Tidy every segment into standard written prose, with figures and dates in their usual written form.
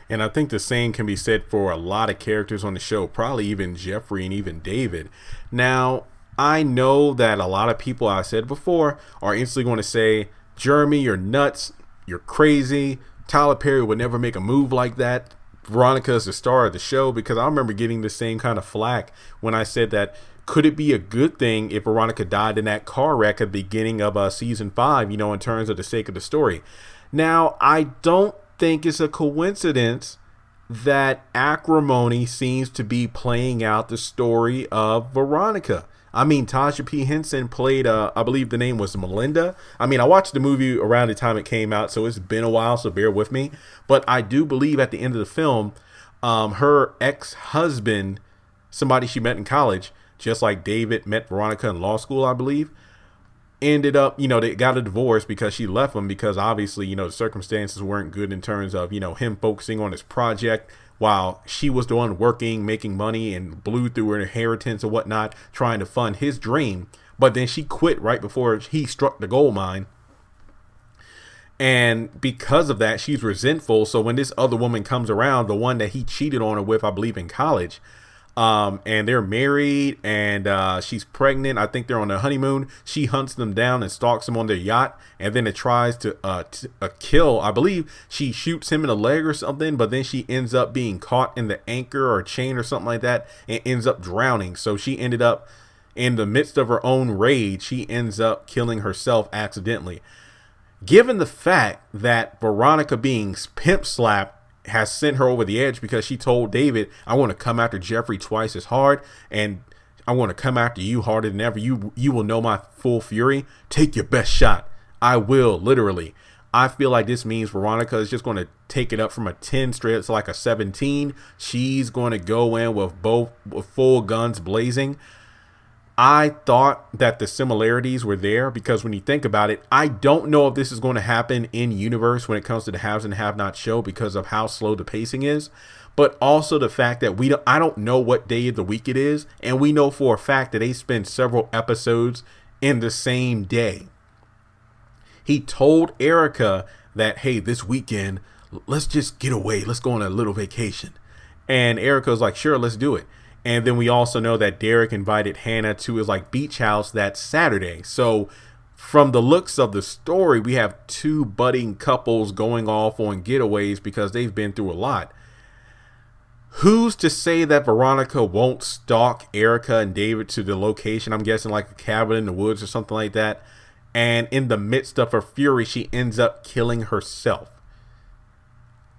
And I think the same can be said for a lot of characters on the show, probably even Jeffrey and even David. Now, I know that a lot of people, I said before, are instantly going to say, Jeremy, you're nuts. You're crazy. Tyler Perry would never make a move like that. Veronica is the star of the show, because I remember getting the same kind of flack when I said that could it be a good thing if Veronica died in that car wreck at the beginning of season 5, in terms of the sake of the story. Now, I don't think it's a coincidence that acrimony seems to be playing out the story of Veronica. I mean, Tasha P. Henson played, I believe the name was Melinda. I mean, I watched the movie around the time it came out, so it's been a while, so bear with me. But I do believe at the end of the film, her ex-husband, somebody she met in college, just like David met Veronica in law school, I believe, ended up, they got a divorce because she left him because obviously, the circumstances weren't good in terms of, him focusing on his project while she was the one working, making money, and blew through her inheritance and whatnot, trying to fund his dream. But then she quit right before he struck the gold mine. And because of that, she's resentful. So when this other woman comes around, the one that he cheated on her with, I believe in college, and they're married, and she's pregnant. I think they're on their honeymoon. She hunts them down and stalks them on their yacht, and then it tries to kill. I believe she shoots him in the leg or something, but then she ends up being caught in the anchor or chain or something like that, and ends up drowning. So she ended up, in the midst of her own rage, she ends up killing herself accidentally. Given the fact that Veronica being pimp slapped has sent her over the edge because she told David, I want to come after Jeffrey twice as hard, and I want to come after you harder than ever. You will know my full fury. Take your best shot. I will, literally. I feel like this means Veronica is just going to take it up from a 10 straight to like a 17. She's going to go in with full guns blazing. I thought that the similarities were there because when you think about it, I don't know if this is going to happen in universe when it comes to the haves and have-not show because of how slow the pacing is, but also the fact that I don't know what day of the week it is, and we know for a fact that they spend several episodes in the same day. He told Erica that, hey, this weekend, let's just get away. Let's go on a little vacation. And Erica was like, sure, let's do it. And then we also know that Derek invited Hannah to his beach house that Saturday. So from the looks of the story, we have two budding couples going off on getaways because they've been through a lot. Who's to say that Veronica won't stalk Erica and David to the location? I'm guessing like a cabin in the woods or something like that. And in the midst of her fury, she ends up killing herself.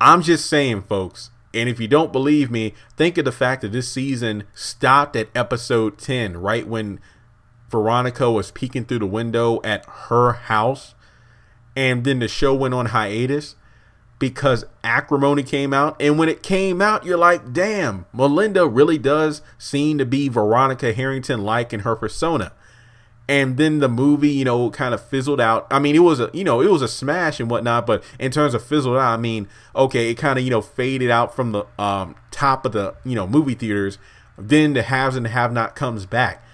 I'm just saying, folks. And if you don't believe me, think of the fact that this season stopped at episode 10, right when Veronica was peeking through the window at her house. And then the show went on hiatus because acrimony came out. And when it came out, you're like, damn, Melinda really does seem to be Veronica Harrington-like in her persona. And then the movie, kind of fizzled out. I mean, it was a smash and whatnot, but in terms of fizzled out, I mean, okay, it kind of, faded out from the top of the, movie theaters. Then the haves and the have-not comes back.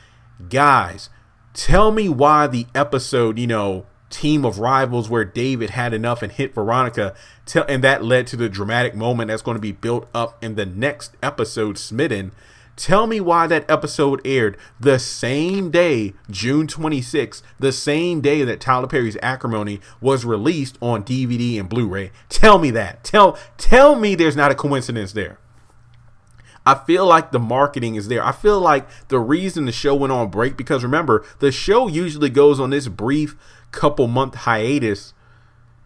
Guys, tell me why the episode, Team of Rivals, where David had enough and hit Veronica, and that led to the dramatic moment that's going to be built up in the next episode, Smitten. Tell me why that episode aired the same day, June 26th, the same day that Tyler Perry's Acrimony was released on DVD and Blu-ray. Tell me that. Tell me there's not a coincidence there. I feel like the marketing is there. I feel like the reason the show went on break, because remember, the show usually goes on this brief couple month hiatus.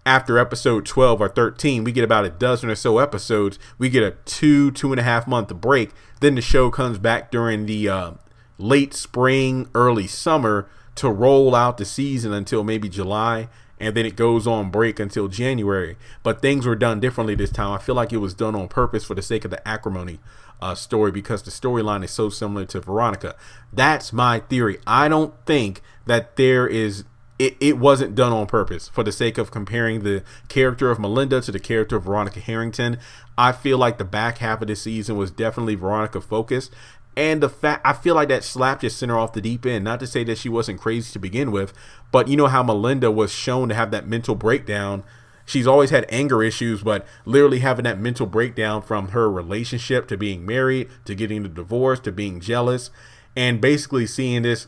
After episode 12 or 13, we get about a dozen or so episodes. We get a 2.5 month break. Then the show comes back during the late spring, early summer to roll out the season until maybe July. And then it goes on break until January. But things were done differently this time. I feel like it was done on purpose for the sake of the acrimony story, because the storyline is so similar to Veronica. That's my theory. I don't think that there is... It wasn't done on purpose for the sake of comparing the character of Melinda to the character of Veronica Harrington. I feel like the back half of the season was definitely Veronica focused. And the fact, I feel like that slap just sent her off the deep end. Not to say that she wasn't crazy to begin with, but you know how Melinda was shown to have that mental breakdown She's always had anger issues, but literally having that mental breakdown from her relationship to being married, to getting the divorce, to being jealous, and basically seeing this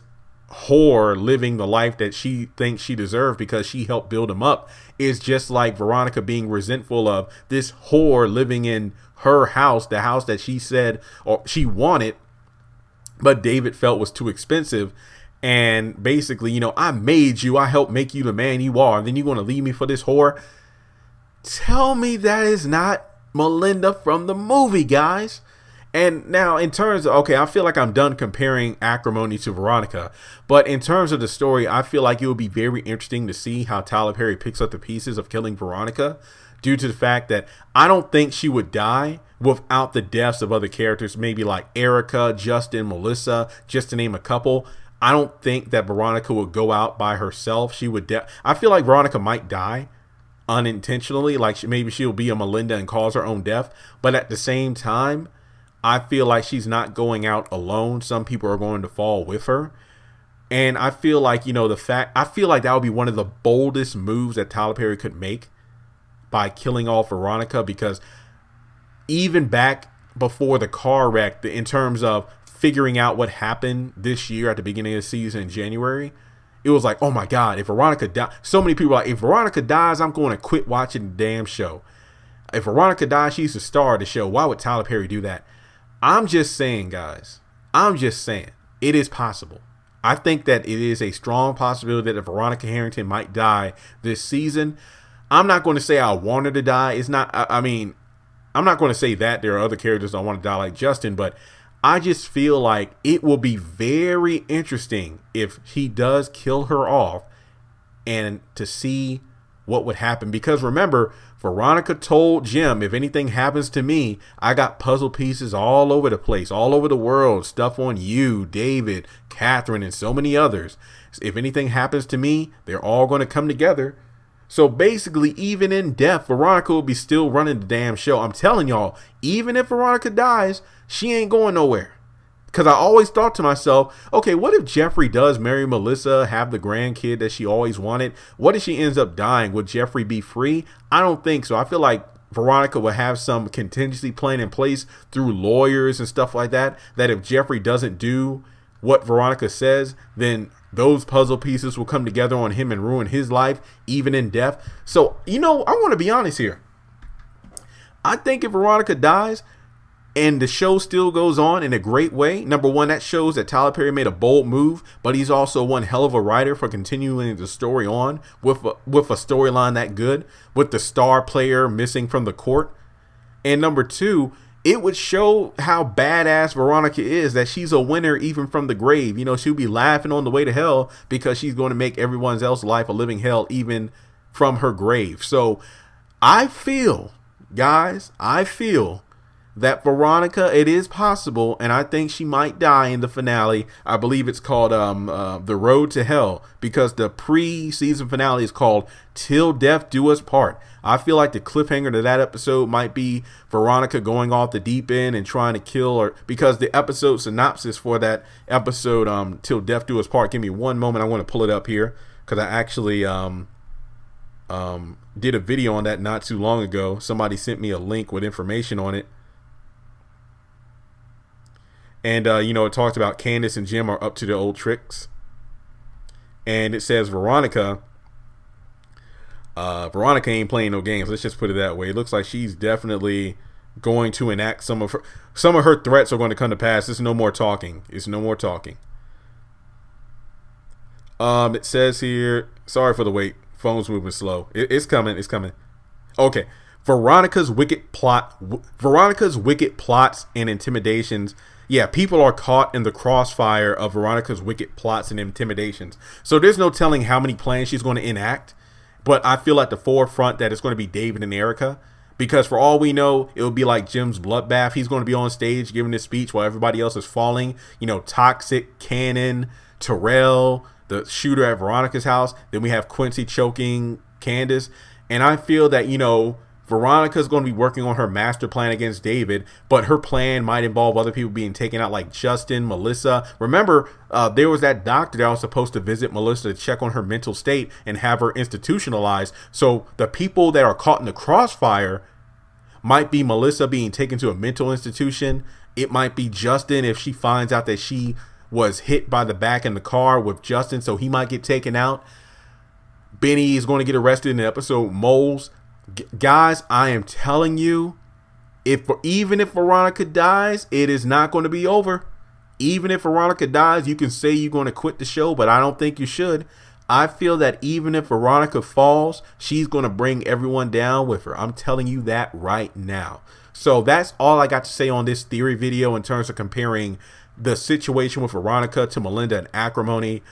whore living the life that she thinks she deserves because she helped build him up is just like Veronica being resentful of this whore living in her house, the house that she said or she wanted, but David felt was too expensive. And basically, I made you, I helped make you the man you are, and then you're going to leave me for this whore. Tell me that is not Melinda from the movie, guys. And now in terms of, okay, I feel like I'm done comparing Acrimony to Veronica, but in terms of the story, I feel like it would be very interesting to see how Tyler Perry picks up the pieces of killing Veronica, due to the fact that I don't think she would die without the deaths of other characters, maybe like Erica, Justin, Melissa, just to name a couple. I don't think that Veronica would go out by herself. She would. I feel like Veronica might die unintentionally, like maybe she'll be a Melinda and cause her own death. But at the same time, I feel like she's not going out alone. Some people are going to fall with her. And I feel like, I feel like that would be one of the boldest moves that Tyler Perry could make by killing off Veronica, because even back before the car wreck, in terms of figuring out what happened this year at the beginning of the season in January, it was like, oh my God, if Veronica dies, so many people are like, if Veronica dies, I'm going to quit watching the damn show. If Veronica dies, she's the star of the show. Why would Tyler Perry do that? I'm just saying, guys, it is possible. I think that it is a strong possibility that Veronica Harrington might die this season. I'm not going to say I want her to die. It's not, I'm not going to say that there are other characters that want to die like Justin, but I just feel like it will be very interesting if he does kill her off and to see what would happen. Because remember, Veronica told Jim, if anything happens to me, I got puzzle pieces all over the place, all over the world, stuff on you, David, Catherine, and so many others. If anything happens to me, they're all going to come together. So basically, even in death, Veronica will be still running the damn show. I'm telling y'all, even if Veronica dies, she ain't going nowhere. Because I always thought to myself, okay, what if Jeffrey does marry Melissa, have the grandkid that she always wanted? What if she ends up dying? Would Jeffrey be free? I don't think so. I feel like Veronica will have some contingency plan in place through lawyers and stuff like that, that if Jeffrey doesn't do what Veronica says, then those puzzle pieces will come together on him and ruin his life, even in death. So, I want to be honest here. I think if Veronica dies and the show still goes on in a great way, number one, that shows that Tyler Perry made a bold move, but he's also one hell of a writer for continuing the story on with a storyline that good, with the star player missing from the court. And number two, it would show how badass Veronica is, that she's a winner even from the grave. She'll be laughing on the way to hell because she's going to make everyone else's life a living hell even from her grave. So I feel, guys, that Veronica, it is possible, and I think she might die in the finale. I believe it's called The Road to Hell, because the pre-season finale is called Till Death Do Us Part. I feel like the cliffhanger to that episode might be Veronica going off the deep end and trying to kill her, because the episode synopsis for that episode, Till Death Do Us Part, give me one moment, I want to pull it up here, because I actually did a video on that not too long ago. Somebody sent me a link with information on it. And, it talks about Candace and Jim are up to their old tricks. And it says Veronica ain't playing no games. Let's just put it that way. It looks like she's definitely going to enact some of her threats are going to come to pass. It's no more talking. It says here, sorry for the wait. Phone's moving slow. It's coming. Okay. Veronica's wicked plots and intimidations. Yeah, people are caught in the crossfire of Veronica's wicked plots and intimidations. So there's no telling how many plans she's going to enact. But I feel at the forefront that it's going to be David and Erica. Because for all we know, it will be like Jim's bloodbath. He's going to be on stage giving this speech while everybody else is falling. Toxic, Cannon, Terrell, the shooter at Veronica's house. Then we have Quincy choking Candace. And I feel that, Veronica's going to be working on her master plan against David, but her plan might involve other people being taken out, like Justin, Melissa. Remember, there was that doctor that was supposed to visit Melissa to check on her mental state and have her institutionalized. So the people that are caught in the crossfire might be Melissa being taken to a mental institution. It might be Justin if she finds out that she was hit by the back in the car with Justin, so he might get taken out. Benny is going to get arrested in the episode Moles. Guys, I am telling you, even if Veronica dies, it is not going to be over. Even if Veronica dies, you can say you're going to quit the show, but I don't think you should. I feel that even if Veronica falls, she's going to bring everyone down with her. I'm telling you that right now. So that's all I got to say on this theory video in terms of comparing the situation with Veronica to Melinda and acrimony,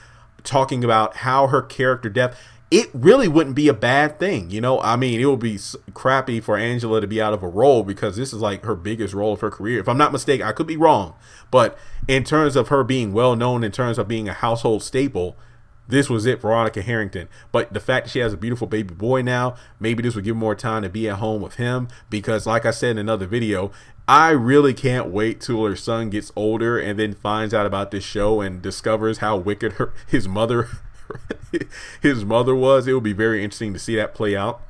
talking about how her character death, it really wouldn't be a bad thing. You know, I mean, it would be crappy for Angela to be out of a role because this is like her biggest role of her career. If I'm not mistaken, I could be wrong, but in terms of her being well known, in terms of being a household staple, this was it, Veronica Harrington. But the fact that she has a beautiful baby boy now, maybe this would give more time to be at home with him, because like I said in another video, I really can't wait till her son gets older and then finds out about this show and discovers how wicked his mother was. It will be very interesting to see that play out.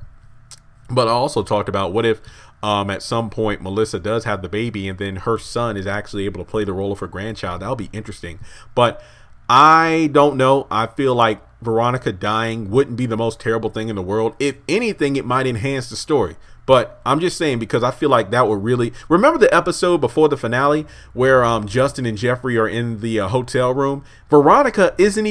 But I also talked about what if at some point Melissa does have the baby and then her son is actually able to play the role of her grandchild. That'll be interesting. But I don't know. I feel like Veronica dying wouldn't be the most terrible thing in the world. If anything, it might enhance the story. But I'm just saying, because I feel like that would really... Remember the episode before the finale where Justin and Jeffrey are in the hotel room? Veronica isn't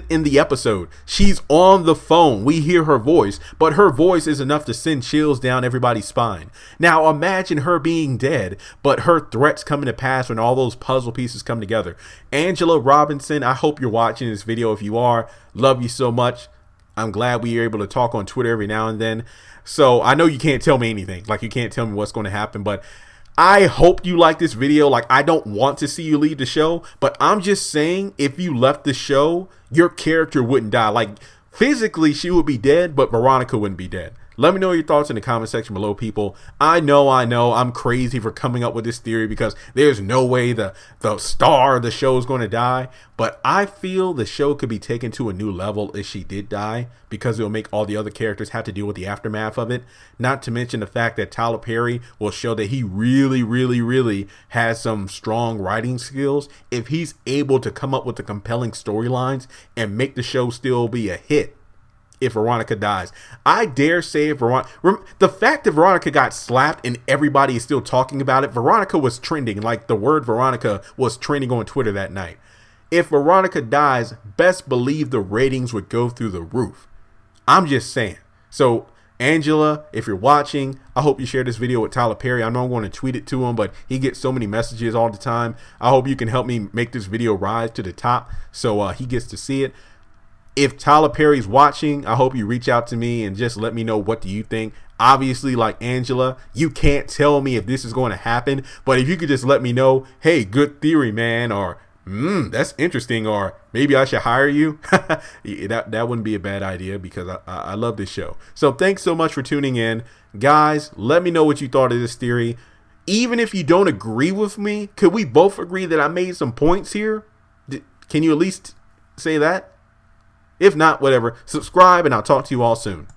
in the episode. She's on the phone. We hear her voice, but her voice is enough to send chills down everybody's spine. Now imagine her being dead, but her threats coming to pass when all those puzzle pieces come together. Angela Robinson, I hope you're watching this video. If you are, love you so much. I'm glad we are able to talk on Twitter every now and then. So I know you can't tell me anything. Like, you can't tell me what's going to happen, but I hope you like this video. Like, I don't want to see you leave the show, but I'm just saying, if you left the show, your character wouldn't die. Like, physically, she would be dead, but Veronica wouldn't be dead. Let me know your thoughts in the comment section below, people. I know I'm crazy for coming up with this theory because there's no way the star of the show is going to die. But I feel the show could be taken to a new level if she did die, because it will make all the other characters have to deal with the aftermath of it. Not to mention the fact that Tyler Perry will show that he really has some strong writing skills if he's able to come up with the compelling storylines and make the show still be a hit. If Veronica dies, I dare say, if the fact that Veronica got slapped and everybody is still talking about it, Veronica was trending, like the word Veronica was trending on Twitter that night. If Veronica dies, best believe the ratings would go through the roof. I'm just saying. So Angela, if you're watching, I hope you share this video with Tyler Perry. I know I'm going to tweet it to him, but he gets so many messages all the time. I hope you can help me make this video rise to the top so he gets to see it. If Tyler Perry's watching, I hope you reach out to me and just let me know, what do you think? Obviously, like Angela, you can't tell me if this is going to happen, but if you could just let me know, hey, good theory, man, or that's interesting, or maybe I should hire you. that wouldn't be a bad idea, because I love this show. So thanks so much for tuning in. Guys, let me know what you thought of this theory. Even if you don't agree with me, could we both agree that I made some points here? Can you at least say that? If not, whatever. Subscribe, and I'll talk to you all soon.